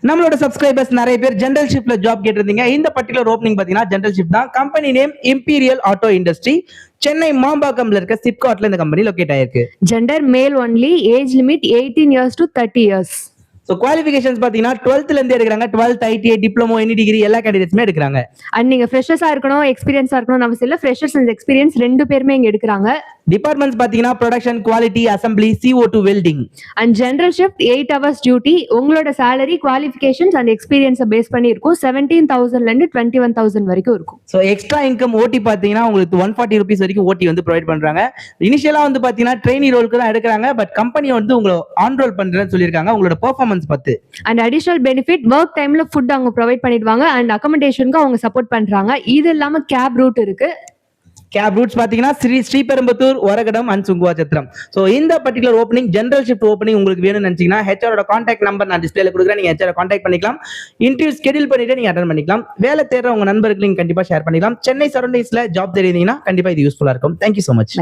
நம்மளோட சப்ஸ்கிரைபர்ஸ் நிறைய பேர் ஜெனரல் ஷிப்ட்ல ஜாப் கேட்டிருந்தீங்க. இந்த பர்டிகுலர் ஓப்பனிங் பாத்தீங்கன்னா ஜெனரல் ஷிப்ட் தான். Company name imperial auto industry, Chennai மாம்பாக்கம்ல இருக்க சிப்காட்ல இந்த கம்பெனி லொகேட் ஆயிருக்கு. Gender male only, age limit 18 years to 30 years. So qualifications பாத்தீங்கன்னா 12th ல இருந்தே எடுக்கிறாங்க. 12th ITI diploma any degree எல்லா கேண்டிடேட்ஸுமே எடுக்கிறாங்க. அண்ட் நீங்க ஃப்ரெஷர்ஸா இருக்கணும், எக்ஸ்பீரியன்ஸா இருக்கணும் அவசியம் இல்ல. ஃப்ரெஷர்ஸ் அண்ட் எக்ஸ்பீரியன்ஸ் ரெண்டு பேருமே இங்க எடுக்கிறாங்க. டிபார்ட்மெண்ட்ஸ் பாத்தீங்கன்னா production, quality, assembly, CO2 welding. And general shift 8 hours duty. உங்களோட salary குவாலிஃபிகேஷன்ஸ் அண்ட் எக்ஸ்பீரியன்ஸை பேஸ் பண்ணி இருக்கும். 17,000 ல இருந்து 21,000 வரைக்கும் இருக்கும். ஸோ எக்ஸ்ட்ரா இன்கம் ஓடி பாத்தீங்கன்னா உங்களுக்கு 140 rupees வரைக்கும் ஓடி வந்து ப்ரொவைட் பண்றாங்க. இனிஷியலா வந்து பாத்தீங்கன்னா ட்ரெயினி ரோலுக்கு தான் எடுக்கிறாங்க. பட் கம்பெனி வந்து உங்களை ஆன் ரோல் பண்றேன்னு சொல்லியிருக்காங்க உங்களோட பெர்ஃபார்மன்ஸ் பார்த்து. அண்ட் அடிஷனல் பெனிஃபிட் ஒர்க் டைம்ல ஃபுட் அவங்க ப்ரொவைட் பண்ணிடுவாங்க. அண்ட் அக்கமடேஷனுக்கு அவங்க சப்போர்ட் பண்றாங்க. இது இல்லாம கேப் ரூட் இருக்கு. கேப் ரூட்ஸ் பாத்தீங்கன்னா ஸ்ரீபெரும்புத்தூர், ஒரகடம் அண்ட் சுங்குவாச்சத்திரம். ஸோ இந்த particular opening general shift opening உங்களுக்கு வேணும்னு நினைச்சீங்கன்னா ஹெச்ஆரோட கான்டாக்ட் நம்பர் நான் டிஸ்பிளேல கொடுக்குறேன். நீங்க ஹெச்ஆர் கான்டாக்ட் பண்ணிக்கலாம். இன்டர்வியூ ஸ்கெடியூல் பண்ணிட்டு நீங்க அட்டன் பண்ணிக்கலாம். வேலை தேடுற உங்க நண்பர்களுக்கு நீங்க கண்டிப்பா ஷேர் பண்ணிக்கலாம். சென்னை சரௌண்டிங்ஸ்ல ஜாப் தெரியுதுன்னா கண்டிப்பா இது யூஸ்ஃபுல்லா இருக்கும். Thank you so much.